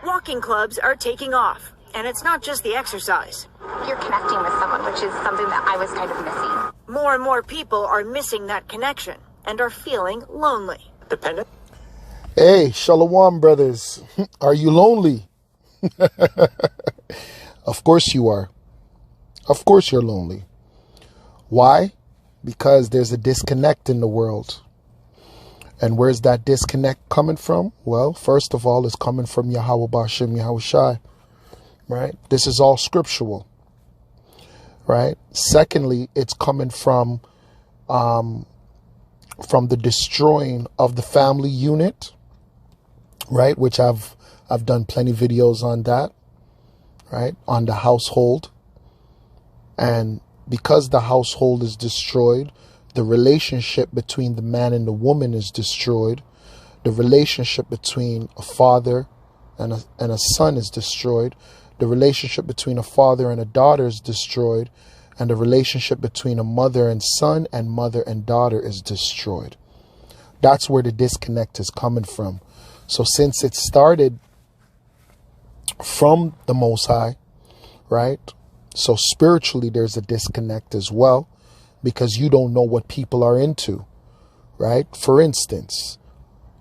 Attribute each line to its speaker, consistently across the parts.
Speaker 1: Walking clubs are taking off, and it's not just the exercise.
Speaker 2: You're connecting with someone, which is something that I was kind of missing.
Speaker 1: More and more people are missing that connection and are feeling lonely.
Speaker 3: Dependent?
Speaker 4: Hey, Shalom, brothers. Are you lonely? Of course you are. Of course you're lonely. Why? Because there's a disconnect in the world. And where's that disconnect coming from? Well, first of all, it's coming from Yahweh Bashim Yahushai. Right? This is all scriptural. Right? Secondly, it's coming from the destroying of the family unit. Right? Which I've done plenty of videos on that. Right? On the household. And because the household is destroyed, the relationship between the man and the woman is destroyed. The relationship between a father and a son is destroyed. The relationship between a father and a daughter is destroyed. And the relationship between a mother and son and mother and daughter is destroyed. That's where the disconnect is coming from. So since it started from the Most High, right? So spiritually, there's a disconnect as well, because you don't know what people are into, right? For instance,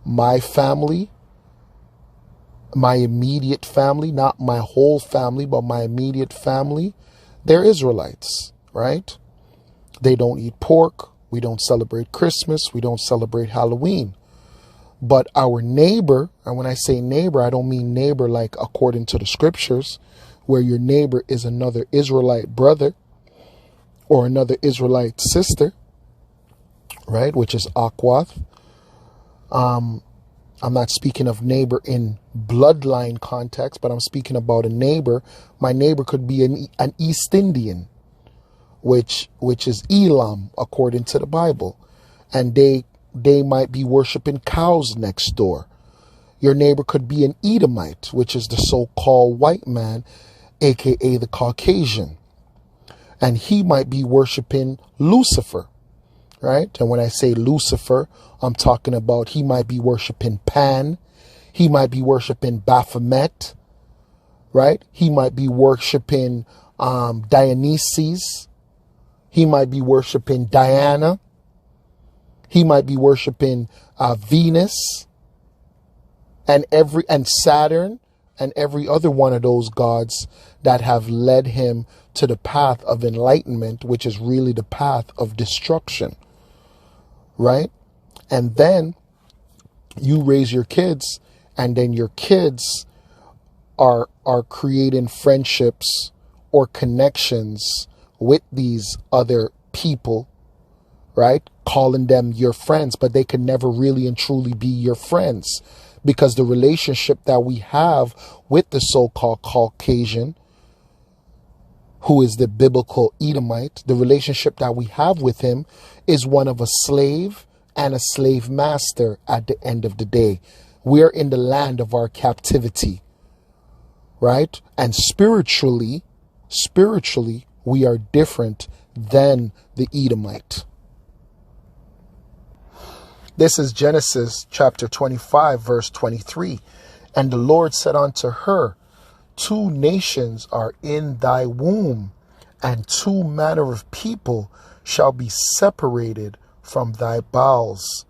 Speaker 4: my family, my immediate family, not my whole family, but my immediate family, they're Israelites, right? They don't eat pork. We don't celebrate Christmas. We don't celebrate Halloween. But our neighbor, and when I say neighbor, I don't mean neighbor like according to the scriptures, where your neighbor is another Israelite brother or another Israelite sister, right? Which is Akwath. I'm not speaking of neighbor in bloodline context, but I'm speaking about a neighbor. My neighbor could be an East Indian, which is Elam, according to the Bible. And they might be worshiping cows next door. Your neighbor could be an Edomite, which is the so-called white man, aka the Caucasian. And he might be worshiping Lucifer, right? And when I say Lucifer, I'm talking about he might be worshiping Pan. He might be worshiping Baphomet, right? He might be worshiping Dionysus. He might be worshiping Diana. He might be worshiping Venus and Saturn and every other one of those gods that have led him to the path of enlightenment, which is really the path of destruction, right? And then you raise your kids, and then your kids are creating friendships or connections with these other people, right? Calling them your friends, but they can never really and truly be your friends, because the relationship that we have with the so-called Caucasian, who is the biblical Edomite, the relationship that we have with him is one of a slave and a slave master at the end of the day. We're in the land of our captivity, right? And spiritually, we are different than the Edomite. This is Genesis chapter 25, verse 23. And the Lord said unto her, 2 nations are in thy womb, and 2 manner of people shall be separated from thy bowels.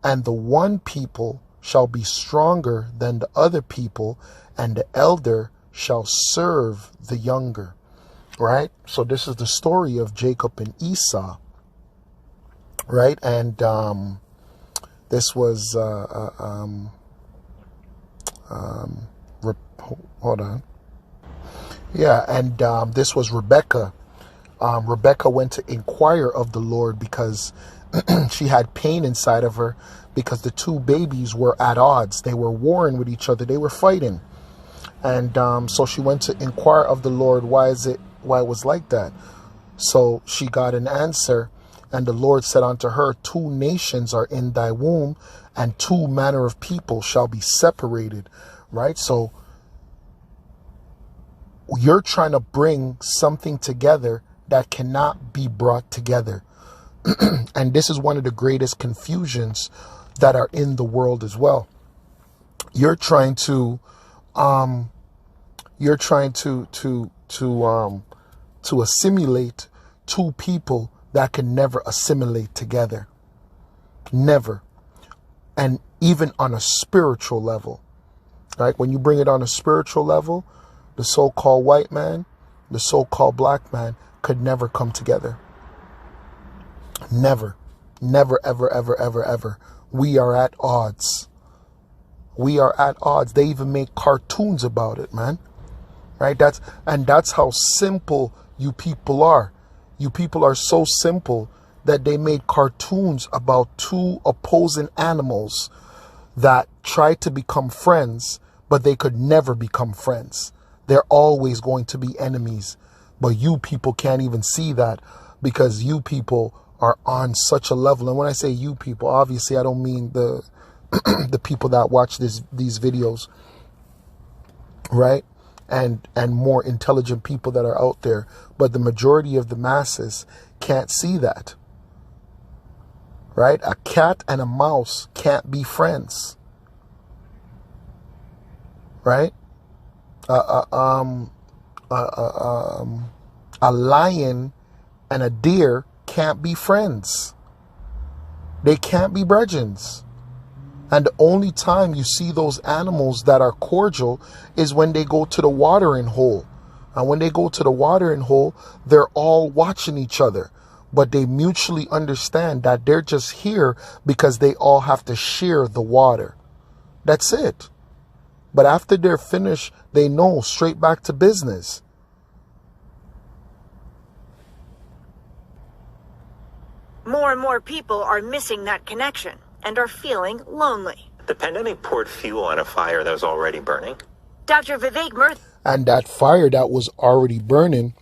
Speaker 4: And the one people shall be stronger than the other people, and the elder shall serve the younger. Right? So this is the story of Jacob and Esau. Right? And this was hold on. Yeah, and this was Rebecca. Rebecca went to inquire of the Lord because she had pain inside of her, because the 2 babies were at odds. They were warring with each other. They were fighting. And so she went to inquire of the Lord why it was like that. So she got an answer, and the Lord said unto her, 2 nations are in thy womb, and 2 manner of people shall be separated. Right? So you're trying to bring something together that cannot be brought together. And this is one of the greatest confusions that are in the world as well. You're trying to you're trying to assimilate two people that can never assimilate together. Never. And even on a spiritual level, right? When you bring it on a spiritual level, the so-called white man, the so-called black man could never come together. Never. Never, ever, ever, ever, ever. We are at odds. We are at odds. They even make cartoons about it, man. Right? That's how simple you people are. You people are so simple that they made cartoons about two opposing animals that try to become friends, but they could never become friends. They're always going to be enemies. But you people can't even see that because you people are on such a level. And when I say you people, obviously I don't mean the the people that watch these videos, right? And more intelligent people that are out there. But the majority of the masses can't see that. Right? A cat and a mouse can't be friends. Right? A lion and a deer can't be friends. They can't be brethrens. And the only time you see those animals that are cordial is when they go to the watering hole. And when they go to the watering hole, they're all watching each other. But they mutually understand that they're just here because they all have to share the water. That's it. But after they're finished, they know straight back to business.
Speaker 1: More and more people are missing that connection and are feeling lonely.
Speaker 3: The pandemic poured fuel on a fire that was already burning.
Speaker 1: Dr. Vivek Murthy.
Speaker 4: And that fire that was already burning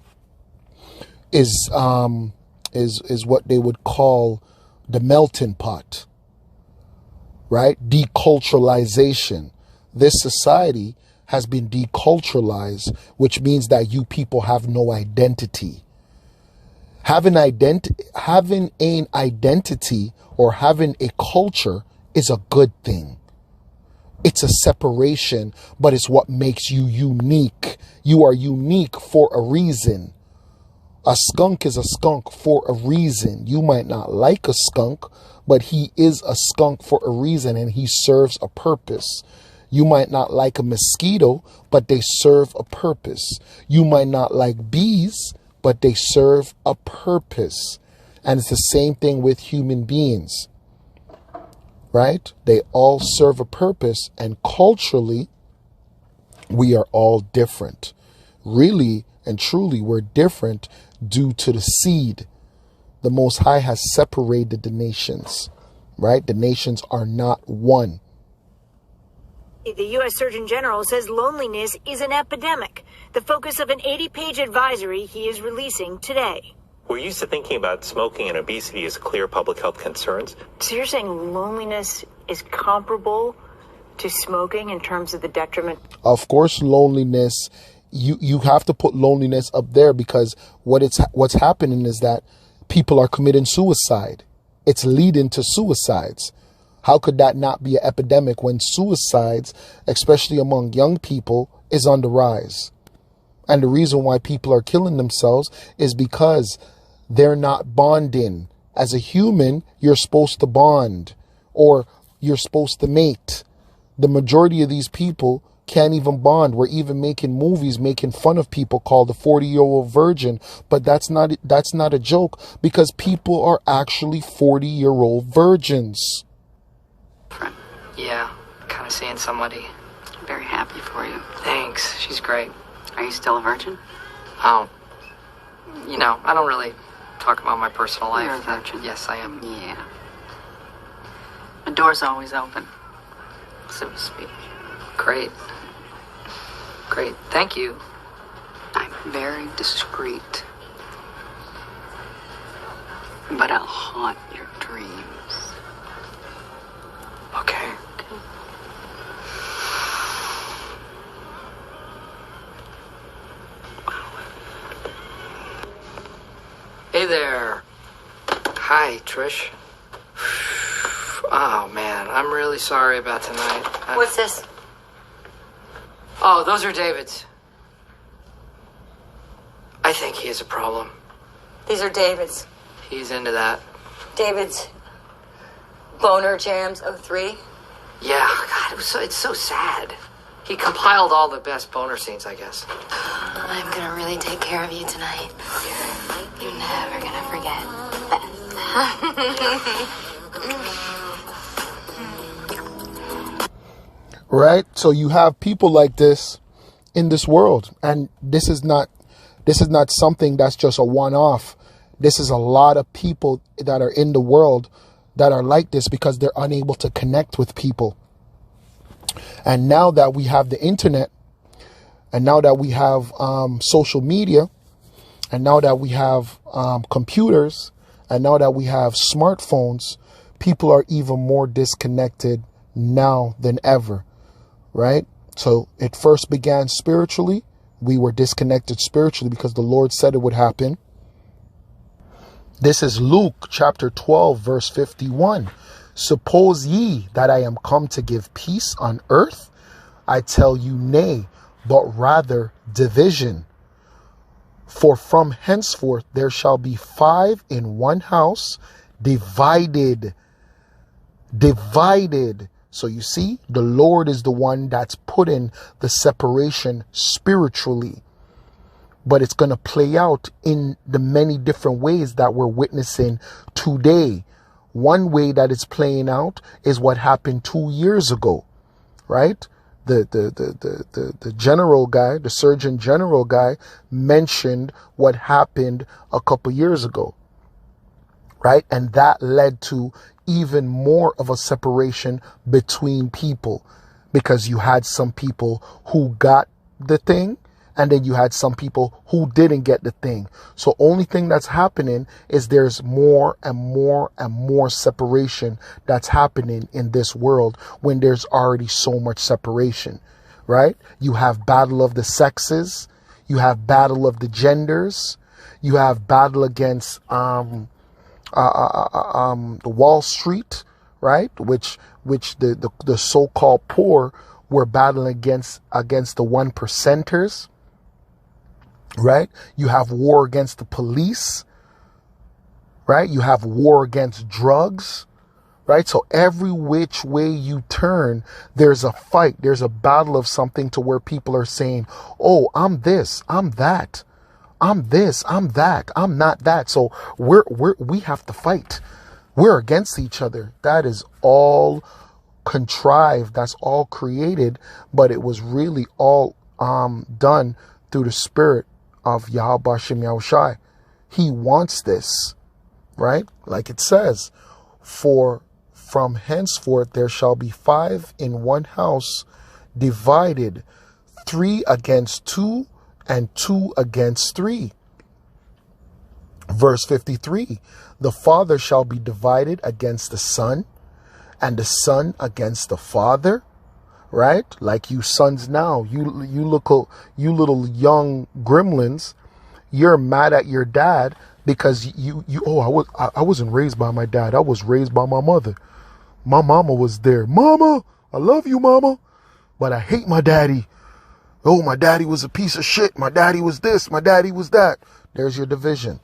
Speaker 4: is what they would call the melting pot, right? Deculturalization. This society has been deculturalized, which means that you people have no identity. Having an identity or having a culture is a good thing. It's a separation, but it's what makes you unique. You are unique for a reason. A skunk is a skunk for a reason. You might not like a skunk, but he is a skunk for a reason and he serves a purpose. You might not like a mosquito, but they serve a purpose. You might not like bees, but they serve a purpose. And it's the same thing with human beings, right? They all serve a purpose, and culturally, we are all different. Really and truly, we're different due to the seed. The Most High has separated the nations, right? The nations are not one.
Speaker 1: The U.S. Surgeon General says loneliness is an epidemic, the focus of an 80-page advisory he is releasing today.
Speaker 3: We're used to thinking about smoking and obesity as clear public health concerns.
Speaker 1: So you're saying loneliness is comparable to smoking in terms of the detriment?
Speaker 4: Of course, loneliness, you have to put loneliness up there because what's happening is that people are committing suicide. It's leading to suicides. How could that not be an epidemic when suicides, especially among young people, is on the rise? And the reason why people are killing themselves is because they're not bonding. As a human, you're supposed to bond or you're supposed to mate. The majority of these people can't even bond. We're even making movies making fun of people called the 40-year-old virgin. But that's not a joke because people are actually 40-year-old virgins.
Speaker 5: Yeah, kind of seeing somebody.
Speaker 6: Very happy for you.
Speaker 5: Thanks, she's great.
Speaker 6: Are you still a virgin?
Speaker 5: Oh, I don't really talk about my personal life.
Speaker 6: You're a virgin.
Speaker 5: Yes, I am.
Speaker 6: Yeah. The door's always open, so to speak.
Speaker 5: Great. Thank you.
Speaker 6: I'm very discreet, but I'll haunt your dreams.
Speaker 5: Okay. Hey there. Hi, Trish. Oh, man, I'm really sorry about tonight.
Speaker 1: What's this?
Speaker 5: Oh, those are David's. I think he has a problem.
Speaker 7: These are David's.
Speaker 5: He's into that.
Speaker 7: David's Boner Jams 03.
Speaker 5: Yeah, God, it's so sad. He compiled all the best boner scenes, I guess.
Speaker 2: I'm gonna really take care of you tonight. You're never gonna forget Beth.
Speaker 4: Right? So you have people like this in this world, and this is not something that's just a one-off. This is a lot of people that are in the world that are like this because they're unable to connect with people. And now that we have the internet, and now that we have social media, and now that we have computers, and now that we have smartphones, people are even more disconnected now than ever, right? So it first began spiritually. We were disconnected spiritually because the Lord said it would happen. This is Luke chapter 12, verse 51. Suppose ye that I am come to give peace on earth? I tell you nay, but rather division. For from henceforth there shall be 5 in one house, divided. So you see, the Lord is the one that's putting the separation spiritually. But it's going to play out in the many different ways that we're witnessing today. One way that it's playing out is what happened 2 years ago, right? The general guy, the Surgeon General guy, mentioned what happened a couple years ago, right? And that led to even more of a separation between people, because you had some people who got the thing, and then you had some people who didn't get the thing. So only thing that's happening is there's more and more and more separation that's happening in this world when there's already so much separation, right? You have battle of the sexes. You have battle of the genders. You have battle against the Wall Street, right? Which the so-called poor were battling against the 1%ers. Right? You have war against the police, right? You have war against drugs, right? So every which way you turn, there's a fight. There's a battle of something to where people are saying, oh, I'm this, I'm that. I'm this, I'm that. I'm not that. So we have to fight. We're against each other. That is all contrived. That's all created, but it was really all done through the spirit of Yahweh Bashem Yahushai. He wants this, right? Like it says, for from henceforth there shall be 5 in one house, divided, 3 against 2, and 2 against 3. Verse 53, the father shall be divided against the son, and the son against the father. Right? Like you sons now, you little young gremlins, you're mad at your dad because I wasn't raised by my dad. I was raised by my mother. My mama was there. Mama, I love you, mama, but I hate my daddy. Oh, my daddy was a piece of shit. My daddy was this. My daddy was that. There's your division,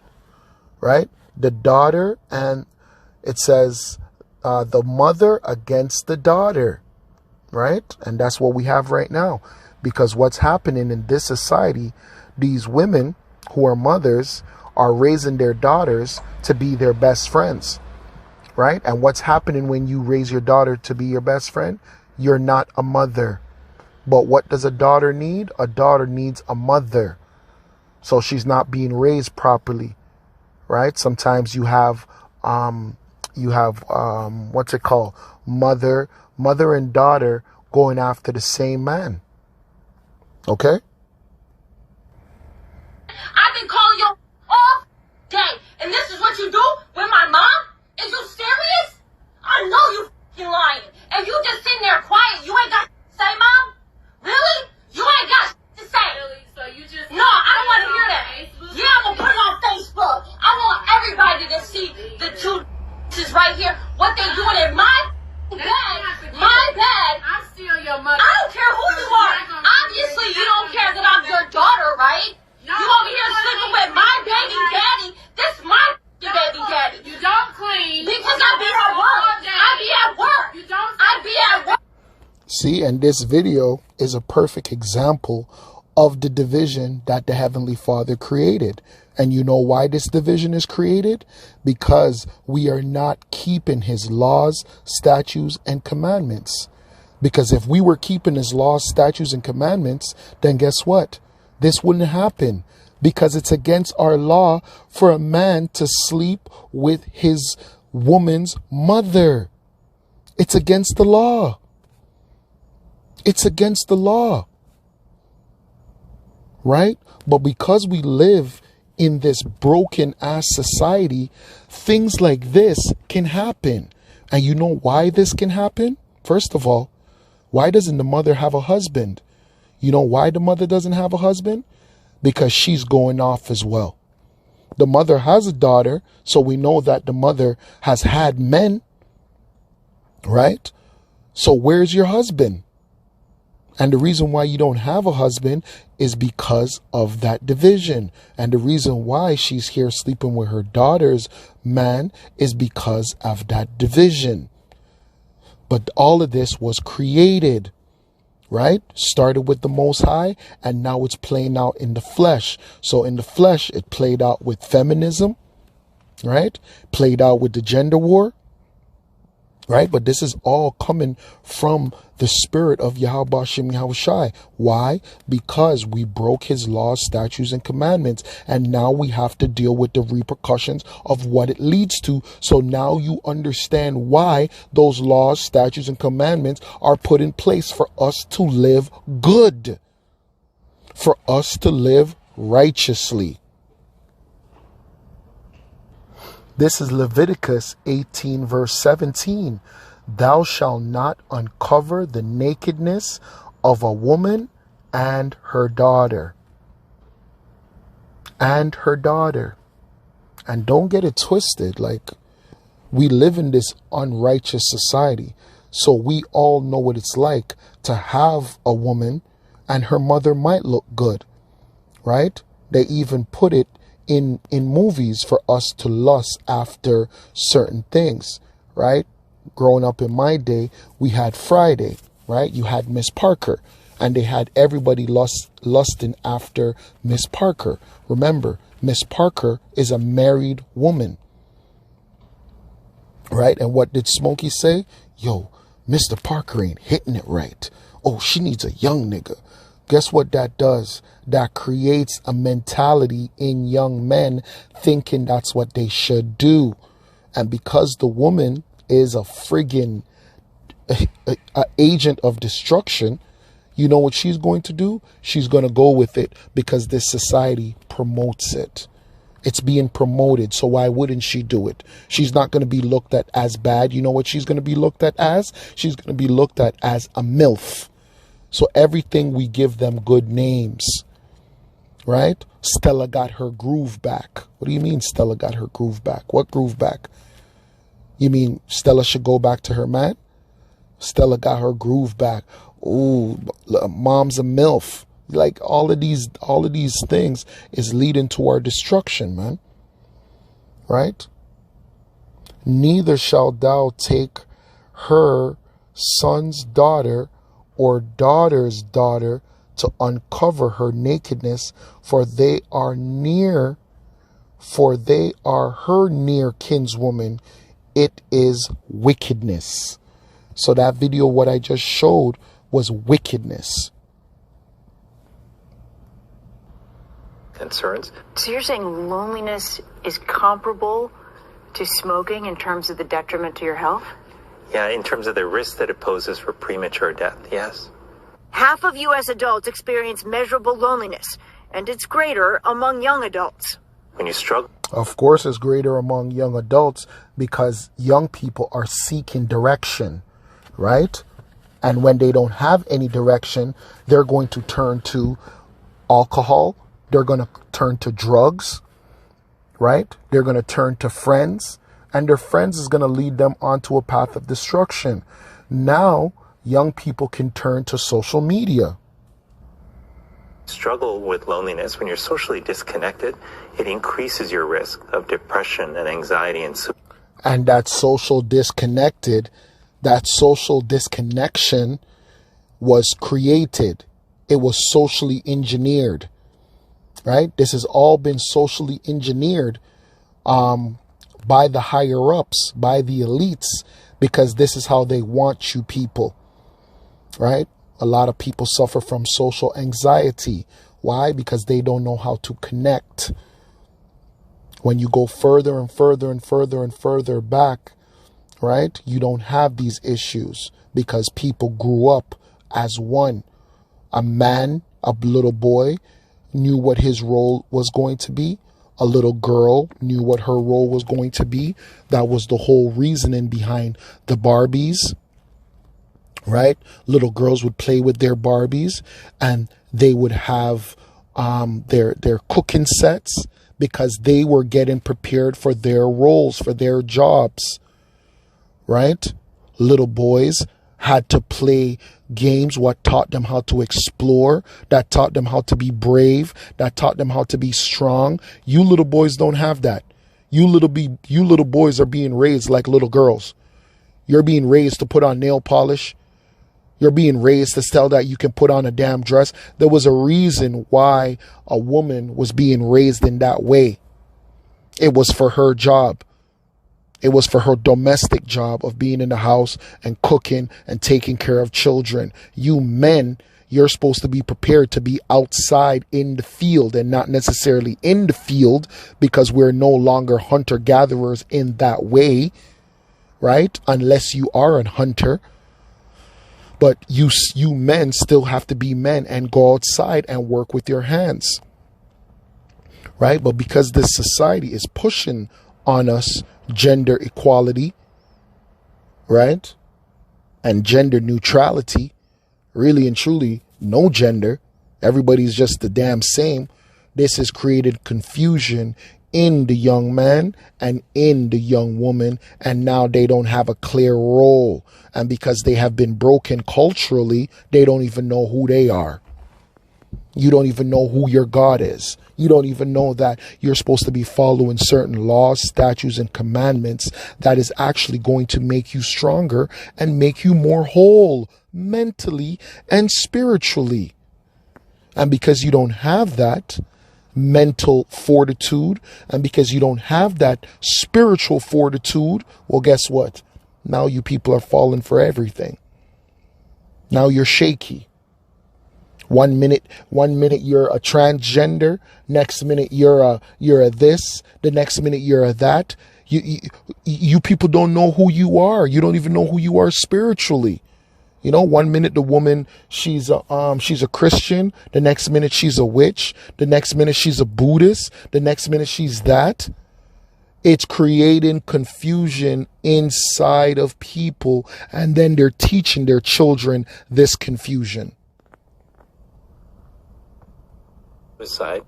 Speaker 4: right? The daughter, and it says the mother against the daughter. Right? And that's what we have right now, because what's happening in this society, these women who are mothers are raising their daughters to be their best friends. Right? And what's happening when you raise your daughter to be your best friend? You're not a mother. But what does a daughter need? A daughter needs a mother. So she's not being raised properly. Right? Sometimes you have what's it called? Mother and daughter going after the same man. Okay?
Speaker 8: I've been calling you all day, and this is what you do with my mom? Is you serious? I know you f***ing lying. And you just sitting there quiet. You ain't got to say, Mom? Really? You ain't got to say.
Speaker 9: Really? So you just...
Speaker 8: No, I don't want to hear that. Facebook? Yeah, I'm going to put it on Facebook. I want everybody to see the two is right here, what they doing in my bag. My bag.
Speaker 9: I steal your money.
Speaker 8: I don't care who you are. Obviously.
Speaker 4: See, and this video is a perfect example of the division that the Heavenly Father created. And you know why this division is created? Because we are not keeping his laws, statutes, and commandments. Because if we were keeping his laws, statutes, and commandments, then guess what? This wouldn't happen. Because it's against our law for a man to sleep with his woman's mother. It's against the law. It's against the law. Right? But because we live in this broken ass society, things like this can happen. And you know why this can happen? First of all, why doesn't the mother have a husband? You know why the mother doesn't have a husband? Because she's going off as well. The mother has a daughter, so we know that the mother has had men. Right? So where's your husband? And the reason why you don't have a husband is because of that division. And the reason why she's here sleeping with her daughter's man is because of that division. But all of this was created, right? Started with the Most High, and now it's playing out in the flesh. So in the flesh, it played out with feminism, right? Played out with the gender war. Right? But this is all coming from the spirit of Yahweh Bashem Yahushai. Why? Because we broke his laws, statutes, and commandments. And now we have to deal with the repercussions of what it leads to. So now you understand why those laws, statutes, and commandments are put in place for us to live good. For us to live righteously. This is Leviticus 18 verse 17. Thou shalt not uncover the nakedness of a woman and her daughter. And her daughter. And don't get it twisted. Like, we live in this unrighteous society. So we all know what it's like to have a woman and her mother might look good. Right? They even put it in movies for us to lust after certain things, right? Growing up in my day, we had Friday, right? You had Miss Parker, and they had everybody lusting after Miss Parker. Remember, Miss Parker is a married woman, right? And what did Smokey say? Yo, Mr. Parker ain't hitting it right. Oh, she needs a young nigga. Guess what that does? That creates a mentality in young men thinking that's what they should do. And because the woman is a friggin' agent of destruction, you know what she's going to do? She's going to go with it because this society promotes it. It's being promoted. So why wouldn't she do it? She's not going to be looked at as bad. You know what she's going to be looked at as? She's going to be looked at as a MILF. So everything we give them good names, right? Stella got her groove back. What do you mean Stella got her groove back? What groove back? You mean Stella should go back to her man? Stella got her groove back. Ooh, mom's a MILF. Like all of these things is leading to our destruction, man. Right? Neither shalt thou take her son's daughter or daughter's daughter to uncover her nakedness, for they are her near kinswoman. It is wickedness. So that video, what I just showed, was wickedness.
Speaker 3: Concerns.
Speaker 1: So you're saying loneliness is comparable to smoking in terms of the detriment to your health?
Speaker 3: Yeah, in terms of the risk that it poses for premature death, yes.
Speaker 1: Half of U.S. adults experience measurable loneliness, and it's greater among young adults.
Speaker 3: When you struggle.
Speaker 4: Of course, it's greater among young adults because young people are seeking direction, right? And when they don't have any direction, they're going to turn to alcohol. They're going to turn to drugs, right? They're going to turn to friends. And their friends is going to lead them onto a path of destruction. Now, young people can turn to social media.
Speaker 3: Struggle with loneliness. When you're socially disconnected, it increases your risk of depression and anxiety and suicide.
Speaker 4: And that social disconnection was created. It was socially engineered, right? This has all been socially engineered by the higher ups, by the elites, because this is how they want you people, right? A lot of people suffer from social anxiety. Why? Because they don't know how to connect. When you go further and further and further and further back, right, you don't have these issues because people grew up as one. A man, a little boy, knew what his role was going to be. A little girl knew what her role was going to be. That was the whole reasoning behind the Barbies, right? Little girls would play with their Barbies and they would have their cooking sets because they were getting prepared for their roles, for their jobs, right? Little boys had to play games, what taught them how to explore, that taught them how to be brave, that taught them how to be strong. You little boys don't have that. You little boys are being raised like little girls. You're being raised to put on nail polish. You're being raised to tell that you can put on a damn dress. There was a reason why a woman was being raised in that way. It was for her job. It was for her domestic job of being in the house and cooking and taking care of children. You men, you're supposed to be prepared to be outside in the field and not necessarily in the field because we're no longer hunter-gatherers in that way, right? Unless you are a hunter. But you men still have to be men and go outside and work with your hands, right? But because this society is pushing on us gender equality, right? And gender neutrality, really and truly, no gender. Everybody's just the damn same. This has created confusion in the young man and in the young woman. And now they don't have a clear role. And because they have been broken culturally, they don't even know who they are. You don't even know who your God is. You don't even know that you're supposed to be following certain laws, statutes, and commandments that is actually going to make you stronger and make you more whole mentally and spiritually. And because you don't have that mental fortitude and because you don't have that spiritual fortitude, well, guess what? Now you people are falling for everything. Now you're shaky. One minute you're a transgender. Next minute you're a this. The next minute you're a that. You people don't know who you are. You don't even know who you are spiritually. You know, one minute the woman, she's a Christian. The next minute she's a witch. The next minute she's a Buddhist. The next minute she's that. It's creating confusion inside of people, and then they're teaching their children this confusion.
Speaker 3: Suicide,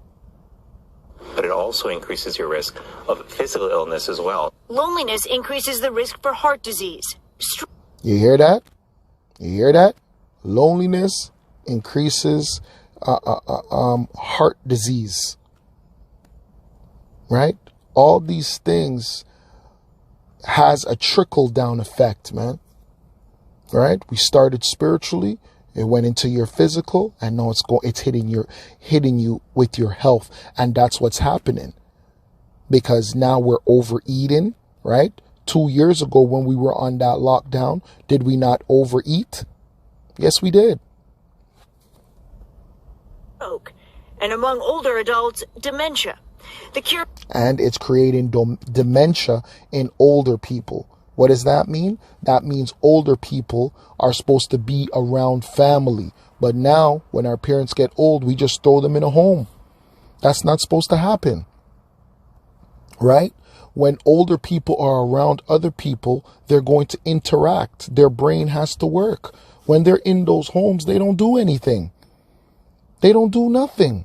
Speaker 3: but it also increases your risk of physical illness as well.
Speaker 1: Loneliness increases the risk for heart disease.
Speaker 4: You hear that? You hear that? Loneliness increases heart disease. Right? All these things has a trickle down effect, man. Right? We started spiritually. It went into your physical, and now it's hitting you with your health, and that's what's happening. Because now we're overeating, right? 2 years ago when we were on that lockdown, did we not overeat? Yes, we did.
Speaker 1: And among older adults, dementia. The cure.
Speaker 4: And it's creating dementia in older people. What does that mean? That means older people are supposed to be around family. But now, when our parents get old, we just throw them in a home. That's not supposed to happen. Right? When older people are around other people, they're going to interact. Their brain has to work. When they're in those homes, they don't do anything. They don't do nothing.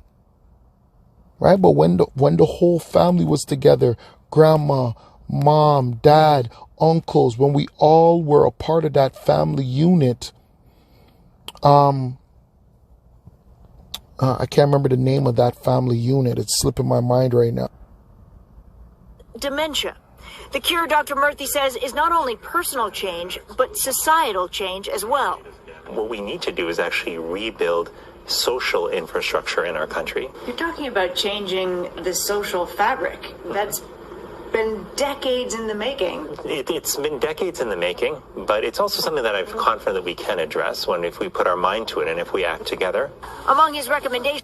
Speaker 4: Right? But when the whole family was together, grandma, mom, dad, uncles, when we all were a part of that family unit, I can't remember the name of that family unit. It's slipping my mind right now.
Speaker 1: Dementia. The cure, Dr. Murthy says, is not only personal change, but societal change as well.
Speaker 3: What we need to do is actually rebuild social infrastructure in our country.
Speaker 1: You're talking about changing the social fabric. That's been decades in the making.
Speaker 3: It's been decades in the making, but it's also something that I'm confident that we can address if we put our mind to it and if we act together.
Speaker 1: Among his recommendations,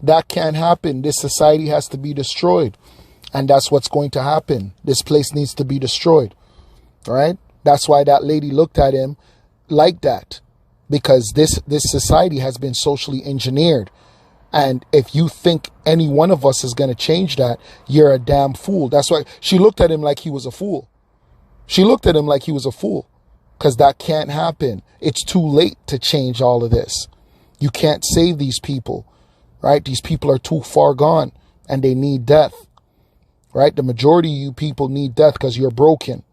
Speaker 4: that can't happen. This society has to be destroyed. And that's what's going to happen. This place needs to be destroyed. All right? That's why that lady looked at him like that. Because this society has been socially engineered. And if you think any one of us is going to change that, you're a damn fool. That's why she looked at him like he was a fool. She looked at him like he was a fool. Because that can't happen. It's too late to change all of this. You can't save these people. Right? These people are too far gone. And they need death. Right? The majority of you people need death because you're broken.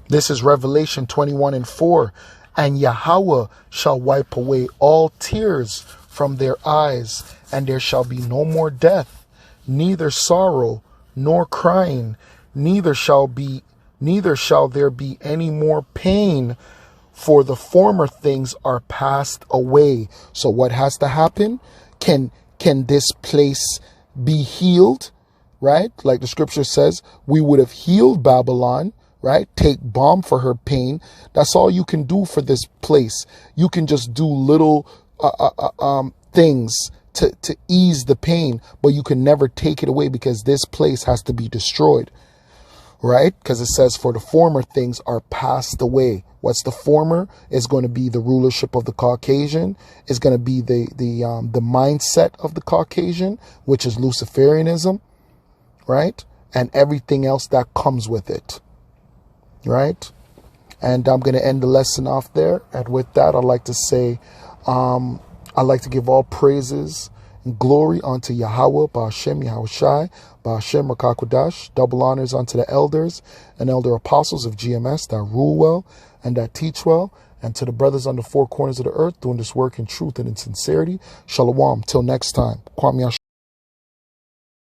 Speaker 4: This is Revelation 21:4. And Yahweh shall wipe away all tears from their eyes, and there shall be no more death, neither sorrow nor crying, neither shall there be any more pain, for the former things are passed away. So what has to happen? Can this place be healed? Right? Like the scripture says, we would have healed Babylon. Right? Take balm for her pain. That's all you can do for this place. You can just do little things to ease the pain, but you can never take it away because this place has to be destroyed. Right? Because it says, for the former things are passed away. What's the former? Is going to be the rulership of the Caucasian. It's going to be the mindset of the Caucasian, which is Luciferianism. Right? And everything else that comes with it. Right? And I'm going to end the lesson off there. And with that, I'd like to say, I'd like to give all praises and glory unto Yahweh, Ba'ashem, Yahushai, Ba'ashem, Rakakwadash, double honors unto the elders and elder apostles of GMS that rule well and that teach well, and to the brothers on the four corners of the earth doing this work in truth and in sincerity. Shalom. Till next time. Kwame